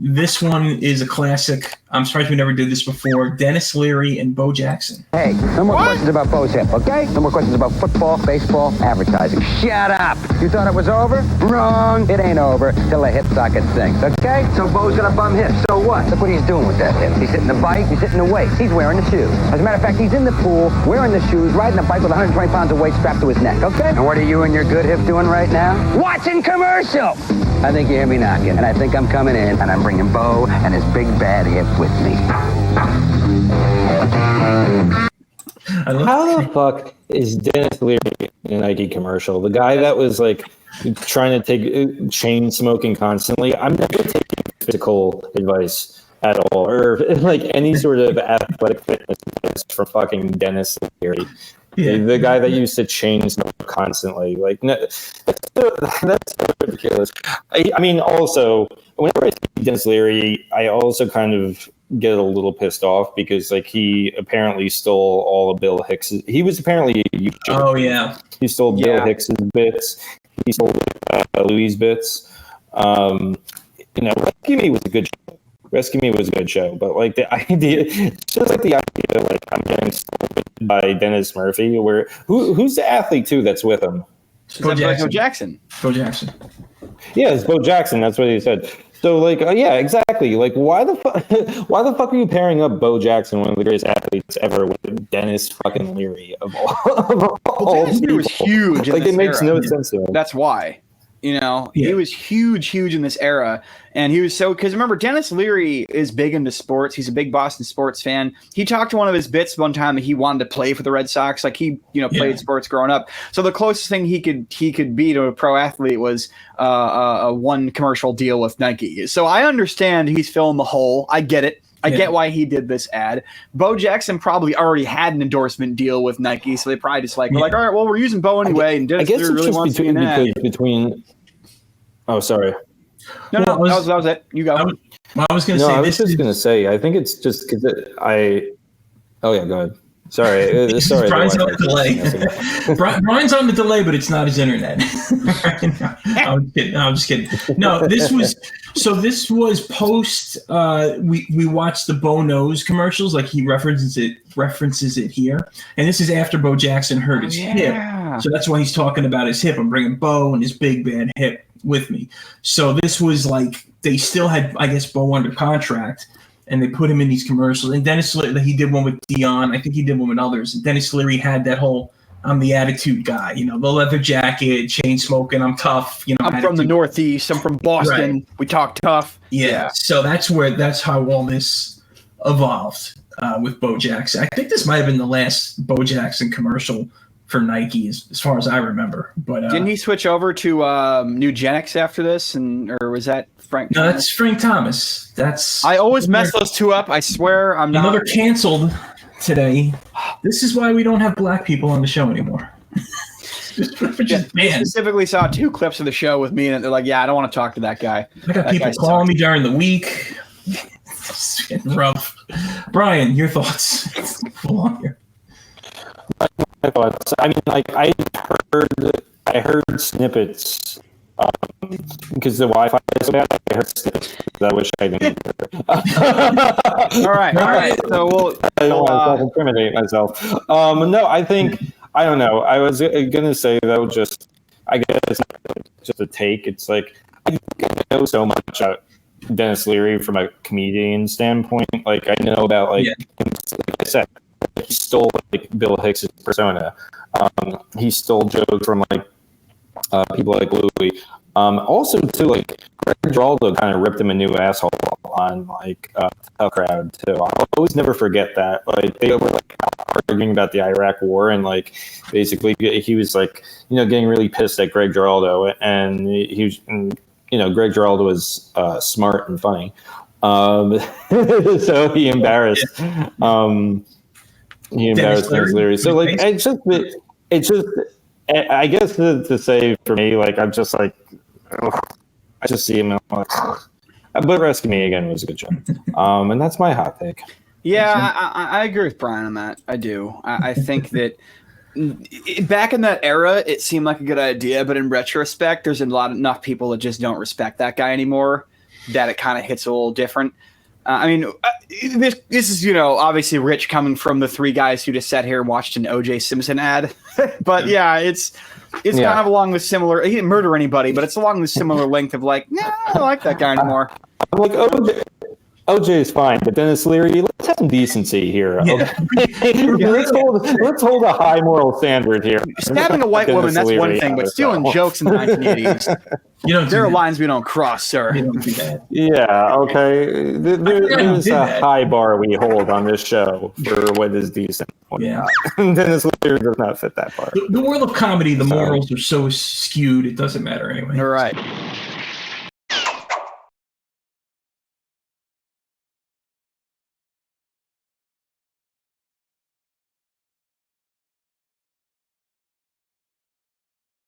This one is a classic. I'm surprised we never did this before. Denis Leary and Bo Jackson. Hey, no more questions about Bo's hip, okay? No more questions about football, baseball, advertising. Shut up! You thought it was over? Wrong! It ain't over till the hip socket sinks, okay? So Bo's got a bum hip. So what? Look what he's doing with that hip. He's hitting the bike, he's hitting the weight. He's wearing the shoes. As a matter of fact, he's in the pool, wearing the shoes, riding a bike with 120 pounds of weight strapped to his neck, okay? And what are you and your good hip doing right now? Watching commercials! I think you hear me knocking, and I think I'm coming in, and I'm bringing Bo and his big bad hip with me. How the fuck is Denis Leary in a Nike commercial? The guy that was like trying to take chain smoking constantly. I'm never taking physical advice at all, or like any sort of athletic fitness advice from fucking Denis Leary. Yeah. The guy that used to chain smoke constantly. Like, no, that's so ridiculous. I mean, also, whenever I see Denis Leary, I also kind of get a little pissed off because, like, he apparently stole all of Bill Hicks's. He was apparently a YouTuber. Oh, yeah. He stole Bill Hicks's bits. He stole Louis' bits. Rescue Me was a good show. Rescue Me was a good show, but like the idea, just like the idea, like I'm getting stolen by Dennis Murphy. Who's the athlete too that's with him? Bo Jackson. Bo Jackson. Yeah, it's Bo Jackson. That's what he said. So like, yeah, exactly. Like, why the fuck are you pairing up Bo Jackson, one of the greatest athletes ever, with Denis fucking Leary of all Denis Leary was huge. Like, it makes no sense to me. That's why. He was huge in this era. And he was because remember, Denis Leary is big into sports. He's a big Boston sports fan. He talked to one of his bits one time that he wanted to play for the Red Sox. Like he, played sports growing up. So the closest thing he could be to a pro athlete was a one commercial deal with Nike. So I understand he's filling the hole. I get it. I get why he did this ad. Bo Jackson probably already had an endorsement deal with Nike, so they probably just we're like, all right, well, we're using Bo anyway, and Dennis Leary really wants to be an ad. Oh, sorry. No, that was it. You go. I was going to say. I was just going to say. I think it's just because Oh yeah, go ahead. Sorry. Sorry. Brian's on the delay. Brian's on the delay, but it's not his internet. I'm just kidding. No, this was post. We watched the Bo Knows commercials, like he references it here, and this is after Bo Jackson hurt his hip. So that's why he's talking about his hip. I'm bringing Bo and his big bad hip with me. So this was like they still had, I guess, Bo under contract. And they put him in these commercials. And Denis Leary, he did one with Dion. I think he did one with others. And Denis Leary had that whole, I'm the attitude guy. The leather jacket, chain smoking, I'm tough. I'm attitude. From the Northeast. I'm from Boston. Right. We talk tough. Yeah. So that's how all this evolved with Bo Jackson. I think this might have been the last Bo Jackson commercial for Nike, as far as I remember. But didn't he switch over to Nugenics after this, or was that Frank? No, that's Frank Thomas. I always mess those two up. I swear, I'm not. Another canceled today. This is why we don't have black people on the show anymore. I specifically saw 2 clips of the show with me, and they're like, "Yeah, I don't want to talk to that guy." I got people calling me during the week. It's getting rough. Brian, your thoughts? Full on here. My thoughts. I mean, like I heard snippets because the Wi-Fi is so bad. I heard snippets. I wish I didn't. All right. So I don't want to incriminate myself. No, I think I don't know. I was gonna say though, I guess it's just a take. It's like I know so much about Denis Leary from a comedian standpoint. Like I know about like I said. He stole like Bill Hicks' persona. He stole jokes from like people like Louis. Also, too, like Greg Giraldo kind of ripped him a new asshole on like Tough Crowd too. I'll always never forget that. Like they were like arguing about the Iraq War, and like basically he was like getting really pissed at Greg Giraldo, and he was Greg Giraldo was smart and funny. So he embarrassed. He embarrassed Denis Leary. So like it's just I guess to say for me, like I'm just like I just see him like, but Rescue Me Again was a good show. And that's my hot take. Yeah, I agree with Brian on that. I do. I think that back in that era, it seemed like a good idea, but in retrospect, there's enough people that just don't respect that guy anymore. that it kind of hits a little different. This is, obviously Rich coming from the three guys who just sat here and watched an O.J. Simpson ad. But yeah, it's kind of along the similar. He didn't murder anybody, but it's along the similar length of like, nah, I don't like that guy anymore. I'm like, OJ is fine, but Denis Leary, let's have some decency here. Yeah. Let's hold a high moral standard here. Stabbing a white woman, that's one thing, but stealing jokes in the 1980s, there are lines we don't cross, sir. You don't do that. Yeah, okay. There's a high bar we hold on this show for what is decent. Yeah. Denis Leary does not fit that bar. The world of comedy, the morals are so skewed, it doesn't matter anyway. All right.